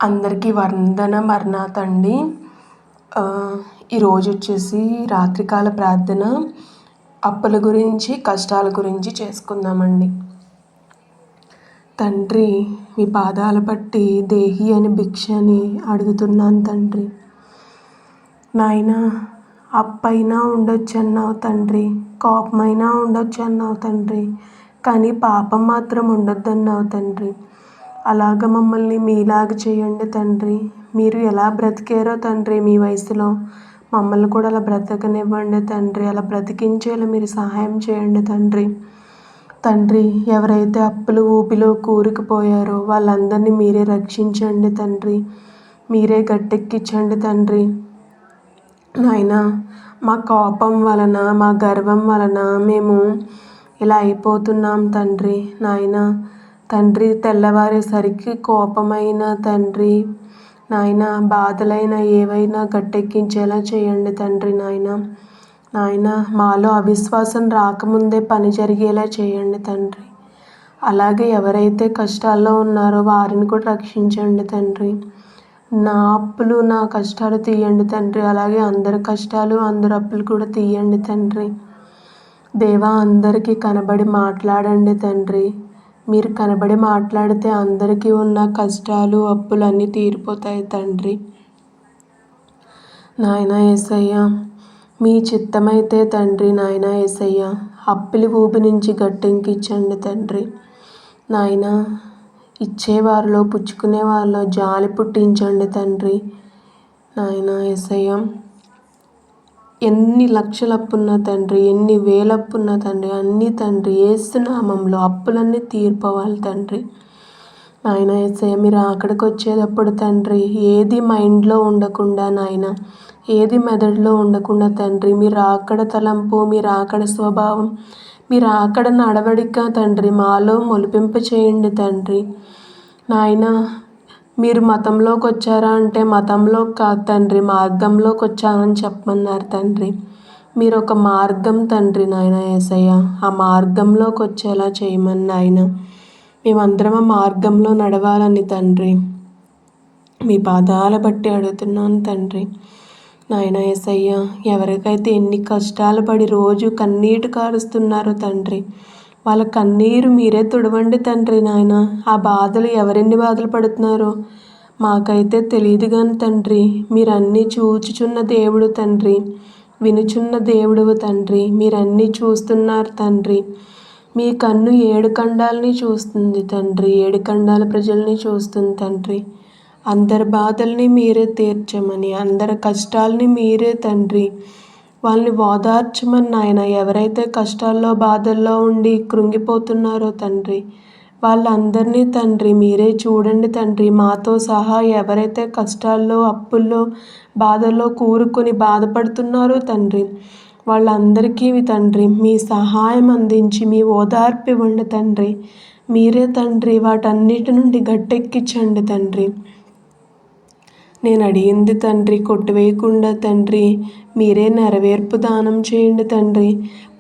అందరికీ మరణాత్ అండి. ఈరోజు వచ్చేసి రాత్రికాల ప్రార్థన అప్పుల గురించి కష్టాల గురించి చేసుకుందామండి. తండ్రి, మీ పాదాల పట్టి దేహి అని భిక్ష అని అడుగుతున్నాను తండ్రి. నాయనా, అప్పైనా ఉండొచ్చు అన్నావు తండ్రి, కోపమైనా ఉండొచ్చు అన్నావు తండ్రి, కానీ పాపం మాత్రం ఉండొద్దన్నావు తండ్రి. అలాగ మమ్మల్ని మీలాగా చేయండి తండ్రి. మీరు ఎలా బ్రతికారో తండ్రి మీ వయసులో మమ్మల్ని కూడా అలా బ్రతకనివ్వండి తండ్రి. అలా బ్రతికించేలా మీరు సహాయం చేయండి తండ్రి. తండ్రి, ఎవరైతే అప్పుల ఊబిలో కూరుకుపోయారో వాళ్ళందరినీ మీరే రక్షించండి తండ్రి. మీరే గట్టెక్కించండి తండ్రి. నాయనా, మా కోపం వలన మా గర్వం వలన మేము ఇలా అయిపోతున్నాం తండ్రి. నాయనా తండ్రి, తెల్లవారేసరికి కోపమైన తండ్రి, నాయన బాధలైన ఏవైనా గట్టెక్కించేలా చేయండి తండ్రి. నాయన మాలో అవిశ్వాసం రాకముందే పని జరిగేలా చేయండి తండ్రి. అలాగే ఎవరైతే కష్టాల్లో ఉన్నారో వారిని కూడా రక్షించండి తండ్రి. నా అప్పులు నా కష్టాలు తీయండి తండ్రి. అలాగే అందరి కష్టాలు అందరి అప్పులు కూడా తీయండి తండ్రి. దేవా, అందరికీ కనబడి మాట్లాడండి తండ్రి. మీరు కనబడి మాట్లాడితే అందరికీ ఉన్న కష్టాలు అప్పులు అన్నీ తీరిపోతాయి తండ్రి. నాయన యేసయ్య, మీ చిత్తమైతే తండ్రి, నాయన యేసయ్య, అప్పుల ఊబి నుంచి గట్టెక్కించండి తండ్రి. నాయన, ఇచ్చేవారిలో పుచ్చుకునే వారిలో జాలి పుట్టించండి తండ్రి. నాయన యేసయ్య, ఎన్ని లక్షల అప్పున్నా తండ్రి, ఎన్ని వేల అప్పున్నా తండ్రి, అన్నీ తండ్రి యేసు నామంలో అప్పులన్నీ తీరిపోవాలి తండ్రి. నాయన యేసయ్య, మీరు అక్కడికి వచ్చేటప్పుడు తండ్రి ఏది మైండ్లో ఉండకుండా నాయన, ఏది మెదడులో ఉండకుండా తండ్రి, మీరు అక్కడ తలంపు, మీరు అక్కడ స్వభావం, మీరు అక్కడ నడవడిక తండ్రి మాలో మొలిపింప చేయండి తండ్రి. నాయన, మీరు మతంలోకి వచ్చారా అంటే మతంలో కాదు తండ్రి, మార్గంలోకి వచ్చారని చెప్పమన్నారు తండ్రి. మీరు ఒక మార్గం తండ్రి. నాయన యేసయ్య, ఆ మార్గంలోకి వచ్చేలా చేయమని నాయన, మేమందరం ఆ మార్గంలో నడవాలని తండ్రి మీ పాదాల బట్టి అడుగుతున్నాను తండ్రి. నాయన యేసయ్య, ఎవరికైతే ఎన్ని కష్టాలు పడి రోజు కన్నీటి కారుస్తున్నారో తండ్రి, వాళ్ళ కన్నీరు మీరే తుడవండి తండ్రి. నాయన, ఆ బాధలు ఎవరెన్ని బాధలు పడుతున్నారో మాకైతే తెలియదు కానీ తండ్రి, మీరన్నీ చూచుచున్న దేవుడు తండ్రి, వినుచున్న దేవుడు తండ్రి, మీరన్నీ చూస్తున్నారు తండ్రి. మీ కన్ను 7 ఖండాలని చూస్తుంది తండ్రి, 7 ఖండాల ప్రజల్ని చూస్తుంది తండ్రి. అందరి బాధల్ని మీరే తీర్చమని, అందరి కష్టాలని మీరే తండ్రి వాళ్ళని ఓదార్చమని నాయన. ఎవరైతే కష్టాల్లో బాధల్లో ఉండి కృంగిపోతున్నారో తండ్రి, వాళ్ళందరినీ తండ్రి మీరే చూడండి తండ్రి. మాతో సహా ఎవరైతే కష్టాల్లో అప్పుల్లో బాధల్లో కూరుకొని బాధపడుతున్నారో తండ్రి, వాళ్ళందరికీ తండ్రి మీ సహాయం అందించి మీ ఓదార్పు ఇవ్వండి తండ్రి. మీరే తండ్రి వాటన్నిటి నుండి గట్టెక్కించండి తండ్రి. నేను అడిగింది తండ్రి కొట్టివేయకుండా తండ్రి మీరే నెరవేర్పు దానం చేయండి తండ్రి.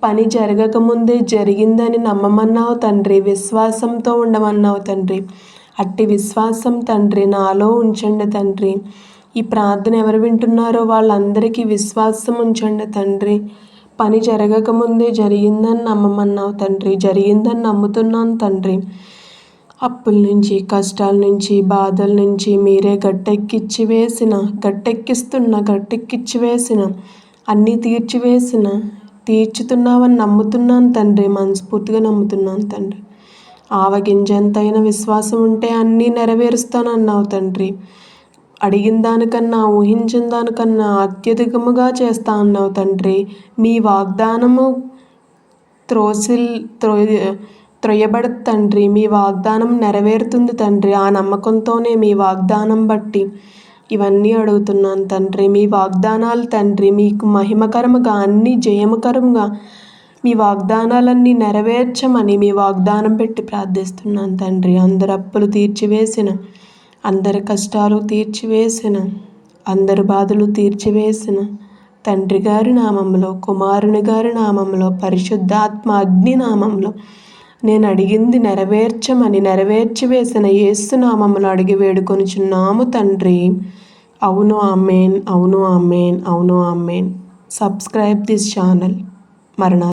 పని జరగకముందే జరిగిందని నమ్మమన్నావు తండ్రి, విశ్వాసంతో ఉండమన్నావు తండ్రి. అట్టి విశ్వాసం తండ్రి నాలో ఉంచండి తండ్రి. ఈ ప్రార్థన ఎవరు వింటున్నారో వాళ్ళందరికీ విశ్వాసం ఉంచండి తండ్రి. పని జరగకముందే జరిగిందని నమ్మమన్నావు తండ్రి, జరిగిందని నమ్ముతున్నాను తండ్రి. అప్పుల నుంచి కష్టాల నుంచి బాధల నుంచి మీరే గట్టెక్కించి వేసిన అన్నీ తీర్చుతున్నావని నమ్ముతున్నాను తండ్రి, మనస్ఫూర్తిగా నమ్ముతున్నాను తండ్రి. ఆవగింజంతైన విశ్వాసం ఉంటే అన్నీ నెరవేరుస్తానన్నావు తండ్రి. అడిగిన దానికన్నా ఊహించిన దానికన్నా అత్యధికముగా చేస్తా అన్నావు తండ్రి. మీ వాగ్దానము త్రోయబడదు తండ్రి, మీ వాగ్దానం నెరవేరుతుంది తండ్రి. ఆ నమ్మకంతోనే మీ వాగ్దానం బట్టి ఇవన్నీ అడుగుతున్నాను తండ్రి. మీ వాగ్దానాలు తండ్రి మీకు మహిమకరముగా అన్నీ జయమకరంగా మీ వాగ్దానాలన్నీ నెరవేర్చమని మీ వాగ్దానం పెట్టి ప్రార్థిస్తున్నాను తండ్రి. అందరి అప్పులు తీర్చివేసిన, అందరి కష్టాలు తీర్చివేసిన, అందరి బాధలు తీర్చివేసిన తండ్రి గారి నామంలో, కుమారుని గారి నామంలో, పరిశుద్ధాత్మ అగ్ని నామంలో నేను అడిగింది నెరవేర్చమని నెరవేర్చి వేసిన యేసునామములో అడిగి వేడుకొనుచున్నాము తండ్రి. అవును ఆమేన్. అవును ఆమేన్. అవును ఆమేన్. Subscribe this channel. మరణాలు